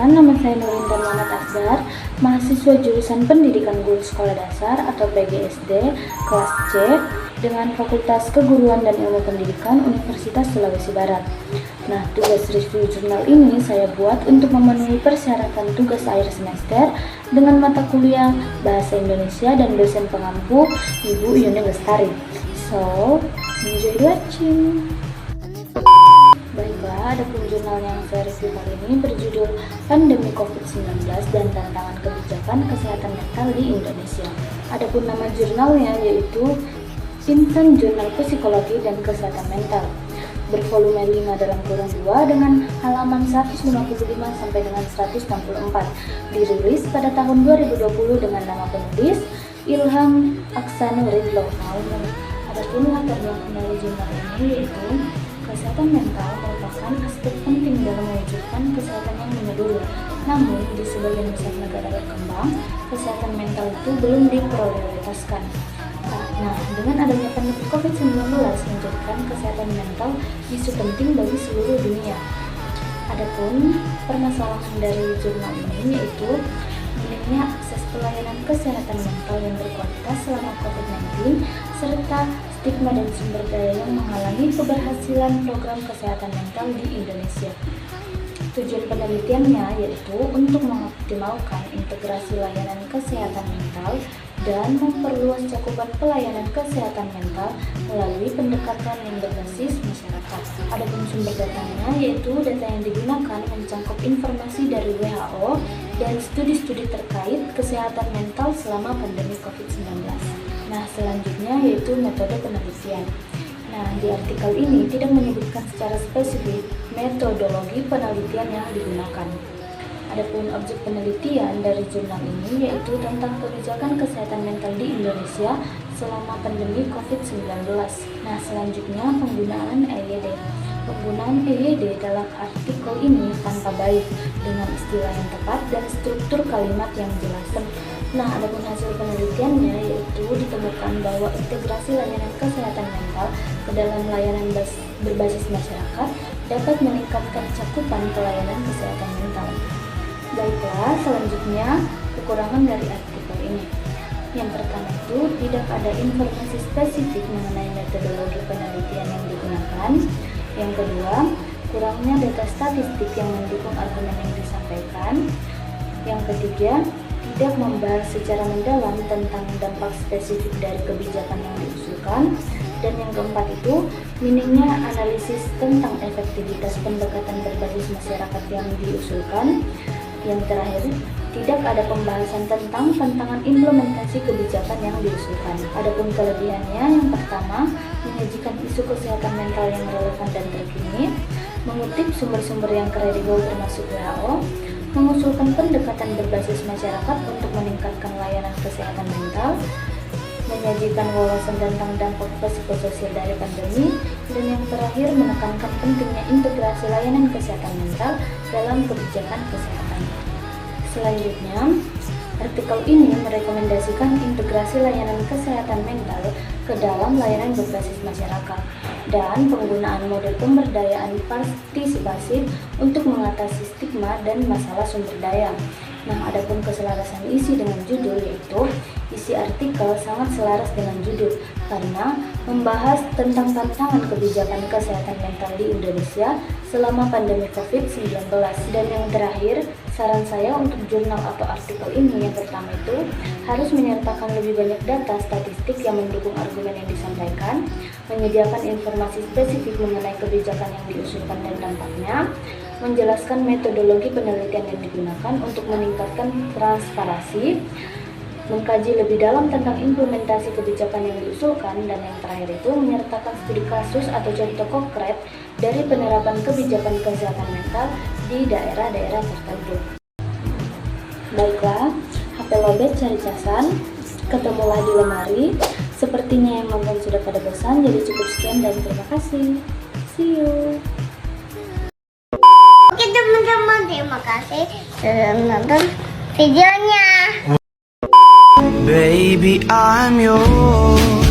Perkenalkan, nama saya Nurinda Muhammad Asdar, mahasiswa jurusan Pendidikan Guru Sekolah Dasar atau PGSD kelas C dengan Fakultas Keguruan dan Ilmu Pendidikan Universitas Sulawesi Barat. Nah, tugas review jurnal ini saya buat untuk memenuhi persyaratan tugas akhir semester dengan mata kuliah Bahasa Indonesia dan dosen pengampu Ibu Yuni Lestari. So, enjoy watching. Baiklah, adapun jurnal yang saya review kali ini berjudul Pandemi COVID-19 dan Tantangan Kebijakan Kesehatan Mental di Indonesia. Adapun nama jurnalnya yaitu Insan Jurnal Psikologi dan Kesehatan Mental, bervolume 5 dalam kurung 2 dengan halaman 155 sampai dengan 164, dirilis pada tahun 2020 dengan nama penulis Ilham Aksanuridlo. Adapun latar belakang dari jurnal ini yaitu kesehatan mental merupakan aspek penting dalam mewujudkan kesehatan yang menyeluruh. Namun, di sebagian besar negara berkembang, kesehatan mental itu belum diprioritaskan. Nah, dengan adanya pandemi COVID-19 menjadikan kesehatan mental isu penting bagi seluruh dunia. Adapun permasalahan dari jurnal ini yaitu minimnya akses pelayanan kesehatan mental yang berkualitas selama COVID-19 serta stigma dan sumber daya yang menghalangi keberhasilan program kesehatan mental di Indonesia. Tujuan penelitiannya yaitu untuk mengoptimalkan integrasi layanan kesehatan mental dan memperluas cakupan pelayanan kesehatan mental melalui pendekatan yang berbasis masyarakat. Adapun sumber datanya yaitu data yang digunakan mencakup informasi dari WHO dan studi-studi terkait kesehatan mental selama pandemi COVID-19. Nah, selanjutnya yaitu metode penelitian. Nah, di artikel ini tidak menyebutkan secara spesifik metodologi penelitian yang digunakan. Adapun objek penelitian dari jurnal ini yaitu tentang kebijakan kesehatan mental di Indonesia selama pandemi COVID-19. Nah, selanjutnya penggunaan EYD. Penggunaan EYD dalam artikel ini tanpa baik dengan istilah yang tepat dan struktur kalimat yang jelas. Nah, adapun hasil penelitiannya yaitu ditemukan bahwa integrasi layanan kesehatan mental ke dalam layanan berbasis masyarakat dapat meningkatkan cakupan pelayanan kesehatan mental. Baiklah, selanjutnya kekurangan dari artikel ini. Yang pertama itu tidak ada informasi spesifik mengenai metodologi penelitian yang digunakan. Yang kedua, kurangnya data statistik yang mendukung argumen yang disampaikan. Yang ketiga, tidak membahas secara mendalam tentang dampak spesifik dari kebijakan yang diusulkan. Dan yang keempat itu, minimnya analisis tentang efektivitas pendekatan berbasis masyarakat yang diusulkan. Yang terakhir, tidak ada pembahasan tentang tantangan implementasi kebijakan yang diusulkan. Adapun kelebihannya, yang pertama, menyajikan isu kesehatan mental yang relevan dan terkini, mengutip sumber-sumber yang kredibel termasuk WHO, mengusulkan pendekatan berbasis masyarakat untuk meningkatkan layanan kesehatan mental, menyajikan wawasan tentang dampak psikososial dari pandemi, dan yang terakhir menekankan pentingnya integrasi layanan kesehatan mental dalam kebijakan kesehatan. Selanjutnya, artikel ini merekomendasikan integrasi layanan kesehatan mental ke dalam layanan berbasis masyarakat dan penggunaan model pemberdayaan partisipasi untuk mengatasi stigma dan masalah sumber daya. Nah, adapun keselarasan isi dengan judul yaitu isi artikel sangat selaras dengan judul karena membahas tentang tantangan kebijakan kesehatan mental di Indonesia selama pandemi COVID-19. Dan yang terakhir, saran saya untuk jurnal atau artikel ini yang pertama itu harus menyertakan lebih banyak data statistik yang mendukung argumen yang disampaikan, menyediakan informasi spesifik mengenai kebijakan yang diusulkan dan dampaknya, menjelaskan metodologi penelitian yang digunakan untuk meningkatkan transparansi, mengkaji lebih dalam tentang implementasi kebijakan yang diusulkan, dan yang terakhir itu menyertakan studi kasus atau contoh konkret dari penerapan kebijakan kesehatan mental di daerah-daerah tertentu. Baiklah, HP lobet cari casan, ketemulah di lemari. Sepertinya yang nonton sudah pada bosan, jadi cukup sekian dan terima kasih. See you. Oke teman-teman, terima kasih sudah menonton videonya. Baby, I'm yours.